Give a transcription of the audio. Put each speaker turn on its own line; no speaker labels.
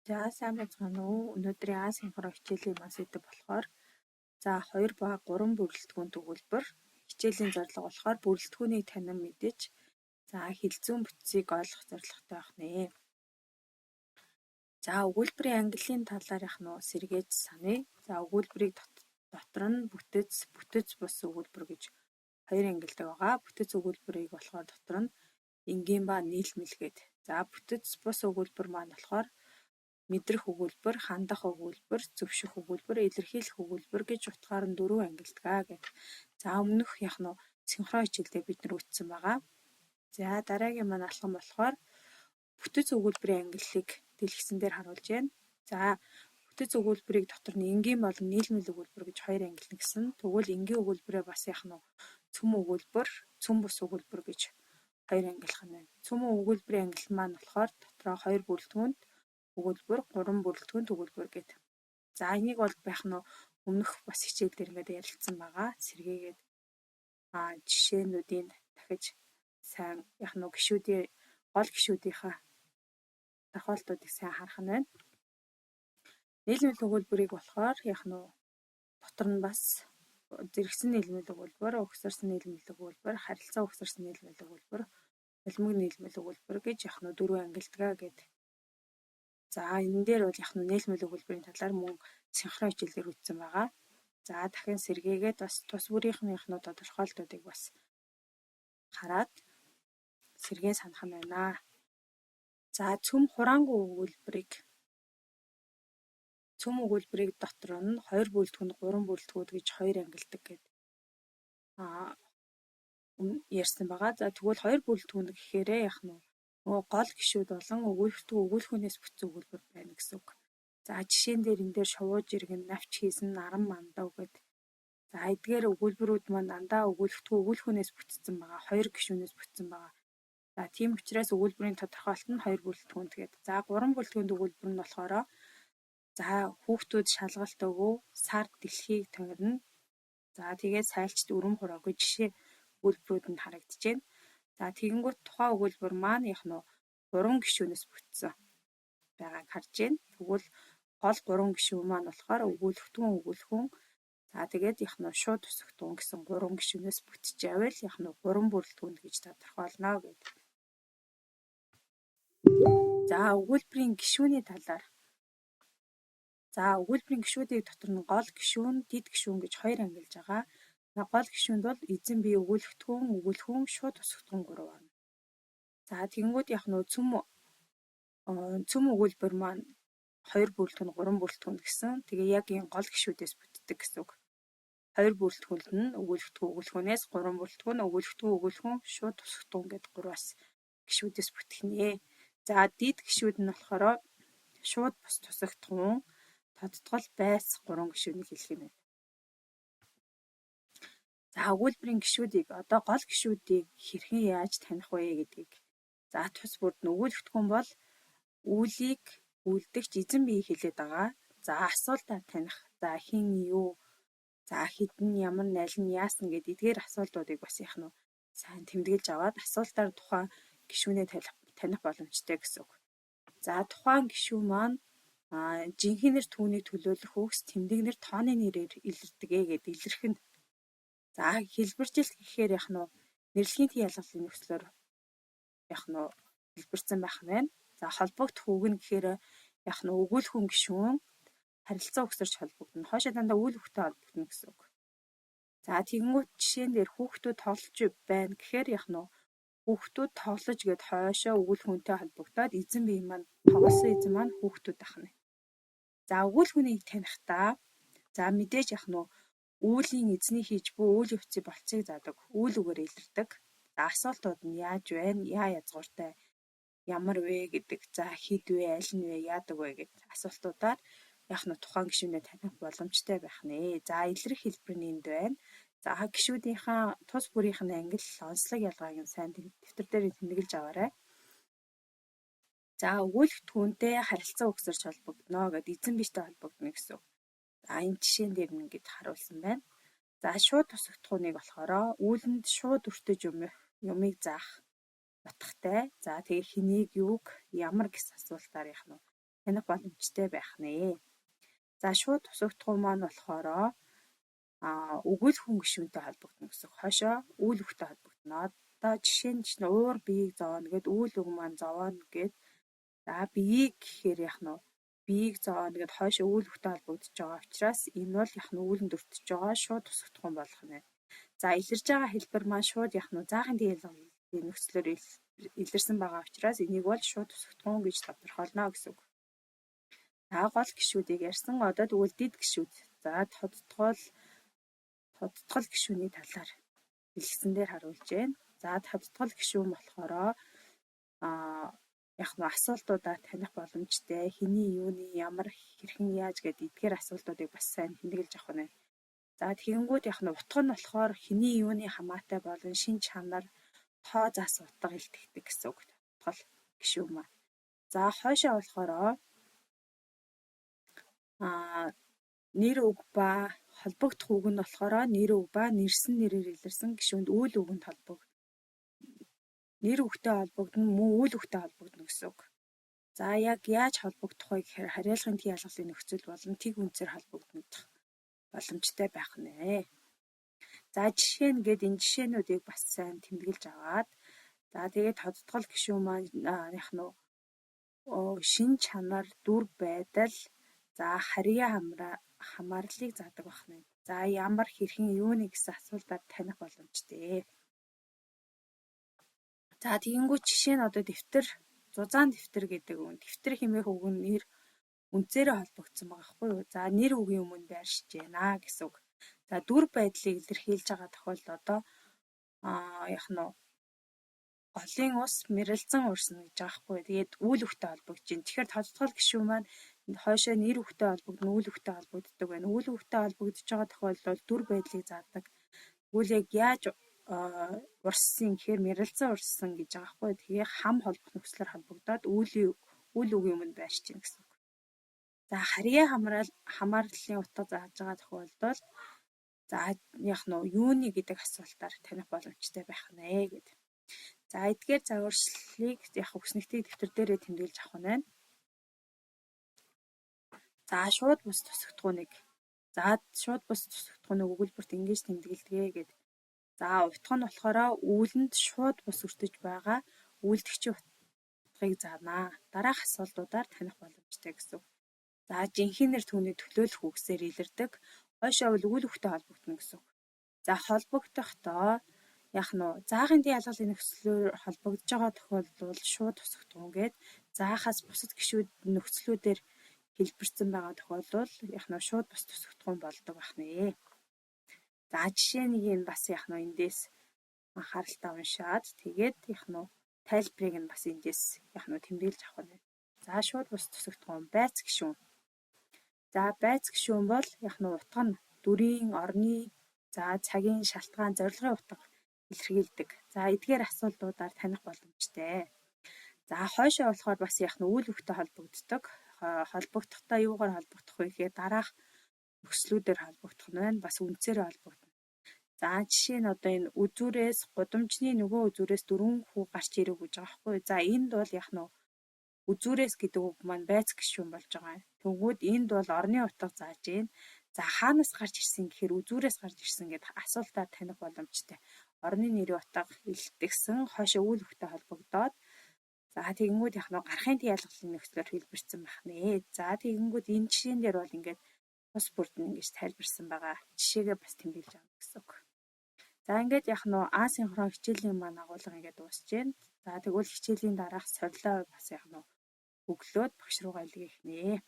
За сайн байна уу? Өнөөдрийн асинхрон хичээлийн маань сэдэв болохоор 2 ба 3 бүрэлдэхүүн төгөлбөр хичээлийн зорилго болохоор бүрэлдэхүүнийг танин мэдэж хэлзүүн бүтцийг ойлгох зорилготой байх нэ. Өгүүлбэрийн ангиллын талаар сэргээж саная. Өгүүлбэрийг дотор нь бүтэц бус өгүүлбэр гэж хоёр ангилдаг байгаа. Бүтэц өгүүлбэрийг болохоор дотор нь энгийн ба нийлмэл гээд. Бүтэц бус өгүүлбэр маань болохоор мэдрэх өгүүлбэр, хандах өгүүлбэр, зөвшөх өгүүлбэр, илэрхийлэх өгүүлбэр гэж утгаар нь 4 ангилдаг гэдэг. Өмнөх синхрон хичээлдээ бид нар үтсэн байгаа. Дараагийн маань алхам болохоор бүтэц өгүүлбэрийн ангиллыг дэлгэсэн дээр харуулж байна. Бүтэц өгүүлбэрийг дотор нь энгийн болон нийлмэл өгүүлбэр гэж хоёр ангилна гэсэн. Тэгвэл энгийн өгүүлбэрээ бас цөм өгүүлбэр, цөм бус өгүүлбэр гэж хоёр ангилах нь байна. Цөм өгүүлбэрийн ангил маань болохоор дотроо 2 бүрэлдэхүүнд өгүүлбэр, 3 бүрэлдэхүүн төгөлбөр гэдэг. Энийг бол өмнөх бас хичээл дээр ингээд ярилцсан байгаа. Сэргээгээд жишээнүүдийн дахиж сайн гишүүдийн гол гишүүдийнхаа тохиолдлуудыг сайн харах нь байна. Нийлмэл өгүүлбэрийг болохоор дотор нь бас зэрэгсэн нийлмэл өгүүлбэр, угсарсан нийлмэл өгүүлбэр, харилцаа угсарсан нийлмэл өгүүлбэр, улмаг нийлмэл өгүүлбэр гэж 4 ангилдаг гэдэг. Энэ дээр бол нийлмэл өгүүлбэрийн талаар мөн синхрон хичээлээр үтсэн байгаа. Дахин сэргээгээд бас тус бүрийнхний тодорхойлолтуудыг бас хараад сэргээ санах нь байна. Цөм хураангүй өгүүлбэрийг дотор нь 2 бүрэлдэхүүн, 3 бүрэлдэхүүн гэж хоёр ангилдаг гэдэг. Ярьсан байгаа. Тэгвэл 2 бүрэлдэхүүн гэхээр гол гишүүд болон өгүүлэхүүнээс бүтсэн өгүүлбэр байна гэсэн үг. Жишээн дээр энэ дээр шувууж иргэн, навч хийсэн, наран мандав гэдэг. Эдгээр өгүүлбэрүүд маань дандаа өгүүлэхүүнээс бүтсэн байгаа. 2 гишүүнээс бүтсэн байгаа. Тийм учраас өгүүлбэрийн тодорхойлолт нь 2 бүрэлдэхүүн тэгээд. 3 бүрэлдэхүүн өгүүлбэр нь болохоор хүүхдүүд шалгалт өгөө, сар дэлхийг тойрно. Тэгээд сайлчд өрөм хураагүй жишээ өгүүлбэрүүд нь харагдаж байна. Тэгэнгүүт тухайн өгүүлбэр маань 3 гишүүнээс бүтсэн байгааг харж байна. Тэгвэл гол 3 гишүүн маань болохоор өгүүлэхүүн. Тэгээд шууд тусагтун гэсэн 3 гишүүнээс бүтэж байвал 3 бүрэлдэхүүн гэж тодорхойлно гэдэг. Өгүүлбэрийн гишүүний талаар. Өгүүлбэрийн гишүүдийг дотор нь гол гишүүн, дэд гишүүн гэж хоёр ангилж байгаа. Гол гишүүнд бол эзэн бие өгүүлэхүүн, шууд тусагтун 3 орно. Тэгэнгүүт цөм өгүүлбэр маань 2 бүрэлдэхүүн, 3 бүрэлдэхүүн гэсэн. Тэгээ яг энэ гол гишүүдээс бүтдэг гэсэн үг. 2 бүрэлдэхүүнд нь өгүүлэхүүнээс 3 өгүүлэхүүн, шууд тусагтун гэдэг 3-аас гишүүдээс бүтэх нэ. Дэд гишүүд нь болохоор шууд бус тусагтун, тодтгол байс 3 гишүүнийг хэлэх юм байна. Өгүүлбэрийн гишүүдийг гол гишүүдийг хэрхэн яаж таних вэ гэдгийг тус бүрд нь өгүүлэхтгүүн бол үйлийг үлдэгч эзэн бие хэлээд байгаа. Асуултаар таних. Хин юу? Хэдэн ямар налин яасан гэдэг эдгээр асуултуудыг бас сайн тэмдэглэж аваад асуултаар тухайн гишүүнээ таних боломжтой гэсэн үг. Тухайн гишүүн маань жинхэнээр түүнийг төлөөлөх үгс тэмдэгнэр тооны нэрээр илэрдэг гэдэг илэрх нь. Хэлбэржилт гэхээр нэрлэгийн ялгалын нөхцлөөр хэлбэрсэн байх нь байна. Холбогдох үг нь гэхээр өгүүлэхүүн гишүүн харилцаа угсарч холбогдно. Хоошоо дандаа үйл өгөхтэй холбогдно гэсэн үг. Тэгэнгүүт жишээн дээр хүүхдүүд тоглож байна гэхээр хүүхдүүд тоглож гэд хойшоо өгүүлэхүүнтэй холбогдоод эзэн бие маань тоглосон эзэн маань хүүхдүүд ахна. Өгүүлэхүүнийг танихдаа мэдээж үүлийн эзний хийж буй үйл явцыг болцыг заадаг. Үйл үгээр илэрдэг. Асуултууд нь яаж байна? Яа язгууртай? Ямар вэ гэдэг. Хэд вэ? Аль нь вэ? Яадаг вэ гэдэг асуултуудаар тухайн гишүүнээ таних боломжтой байх нэ. Илэрх хэлбэр нь энд байна. Гишүүдийнхаа тус бүрийнх нь ангил, онцлог ялгааг нь сайн дэвтэр дээр тэмдэглэж аваарай. Өгүүлэхтгүүнтэй харилцаа угсарч холбогдно гэдэг эзэн биетэй холбогдно гэсэн. Энэ жишээн дээр нь ингэж харуулсан байна. Шууд тусагтхууныг болохоор үүлэнд шууд өртөж юмыг заах утгатай. Тэгээ хэнийг юуг ямар гэс асуултаар таних боломжтой байх нэ. За шууд тусагдах маань болохоор өгүүлэх хүн гишүүнтэй холбогдно гэсэн. Хойшоо үйл өгтэй холбогдно. Одоо жишээ нь уур биеийг зовооно гэд үйл үг маань зовооно гэд. За биеийг гэхээр яах нь биеийг зовооно гэд хойшоо үйл өгтэй холбогдож байгаа учраас энэ бол яах нь үүлэнд өртөж байгаа шууд тусагдах хүн болох нь. За илэрж байгаа хэлбэр маань шууд яах нь заахан диалогын нөхцлөөр илэрсэн байгаа учраас энийг бол шууд тусагдах хүн гэж тодорхойлно гэсэн үг. За гол гишүүдийг ярьсан. Одоо тэгвэл дэд гишүүд. За тодтгол гишүүний талаар хэлсэн дээр харуулж байна. За тодтгол гишүүн болохоор яг нь асуултуудаа таних боломжтой. Хэний юуны ямар хэрхэн яаж гэдэг эдгээр асуултуудыг бас сайн тэмдэглэж авах нь. За тэгэнгүүт яг нь утга нь болохоор хэний юуны хамаатай болон шин чанар тоо зас утга илтгэдэг гэсэн үг. Тодтгол гишүүн маань. За хойшоо болохоор нэр үг ба холбогдох үг нь болохоор нэр үг ба нэрсэн нэрээр илэрсэн гишүүнд үйл үгэнд холбогдно. Нэр үгтэй холбогдно, мөн үйл үгтэй холбогдно гэсэн үг. За яг яаж холбогдох вэ гэхээр харьяалгын тэг ялгалын нөхцөл болон тэг үнцээр холбогдох боломжтой байх нэ. За жишээ нь гээд энэ жишээнүүдийг бас сайн тэмдэглэж аваад за тэгээд тодтгол гишүүн маань яг нь шин чанар, дүр байдал, за харьяа хамаарлыг заадаг байх нь. За ямар хэрхэн юуны гэсэн асуултаар таних боломжтой. За тэгэнгүүт жишээ нь одоо дэвтэр, зузаан дэвтэр гэдэг үг. Дэвтэр хэмээх үг нь нэр үнцээрээ холбогдсон байгаа хгүй юу? За нэр үгийн өмнө байршиж байна гэсэн үг. За дүр байдлыг илэрхийлж байгаа тохиолдолд одоо яг нь голын ус мэрэлзэн урсна гэж байгаа хгүй. Тэгээд үйл өгтэй холбогдож байна. Тэгэхээр тодтгол гишүүн маань хойшоо нэр өгтэй холбогдно, үйл өгтэй холбогддог байна. Үйл өгтэй холбогдож байгаа тохиолдолд дүр байдлыг заадаг. Тэгвэл яг яаж урссан гэхээр мэрэлзэн урссан гэж байгаа хгүй. Тэгээ хам холбох нөхцлөөр холбогдоод үйл үгийн өмнө байршиж байна гэсэн үг. За харьяа хамаарлын утга зааж байгаа тохиолдолд за яг нь юуны гэдэг асуултаар таних боломжтой байх нэ гэдэг. За эдгээр загварчлалыг яг өгснэгтийг дэвтэр дээрээ тэмдэглэж авах нь байна. За шууд бус тусагдахууныг. За шууд бус тусагдахууныг өгүүлбэрт ингэж тэмдэглэдэг гэдэг. За утга нь болохоор үүлэнд шууд бус өртөж байгаа үйлдэгчийн утгыг заана. Дараах асуултуудаар таних боломжтой гэсэн. За жинхэнээр түүний төлөөлөх үгсээр илэрдэг. Хойшоо бол үйл өгтэй холбогдно гэсэн. За холбогдохдоо яг нь заагийн дэд ялгалын нөхцлөөр холбогдож байгаа тохиолдолд шууд тусагдах гээд заахаас бусад гишүүд нөхцлүүдээр хэлбэрсэн байгаа тохиолдол яг нь шууд бус тусагдах болдог байх нэ. За жишээ нэг нь бас яг нь эндээс анхааралтай уншаад тэгээд яг нь тайлбарыг нь бас эндээс яг нь тэмдэглэж авах нь. За шууд бус тусагдах байц гишүүн. За байц гишүүн бол яг нь утга нь дүрийн, орны, за цагийн шалтгаан, зорилгын утга илэрхийлдэг. За эдгээр асуултуудаар таних боломжтой. За хойшоо болохоор бас яг нь үйл өгтэй холбогддог. Холбогдохдоо юугаар холбогдох вэ гэхээр дараах нөхцлүүдээр холбогдох нь байна. Бас үнцээрээ холбогдно. За жишээ нь одоо энэ үзүүрээс гудамжны нөгөө үзүүрээс 4 хүү гарч ирэх гэж байгаа байхгүй. За энд бол яг нь үзүүрээс гэдэг үг маань байц гишүүн болж байгаа. Тэгвэл энд бол орны утга зааж гин. За хаанаас гарч ирсэн гэхээр үзүүрээс гарч ирсэн гэдэг асуултаар таних боломжтой. Орны нэрийн утга илтгэсэн хойшоо үйл өгтэй холбогдоод за тэгэнгүүт яг нэг гарахын тэг ялгалын нөхцлөөр хэлбэрсэн байх нэ. За тэгэнгүүт энэ жишээн дээр бол ингээд бус бүрд нь ингэж тайлбарсан байгаа. Жишээгээ бас тэмдэглэж авах гэсэн үг. За ингээд яг нь асинхрон хичээлийн маань агуулга ингээд дуусж байна. За тэгвэл хичээлийн дараах сорилоо бас яг нь өглөөд багш руугаа илгээх нэ.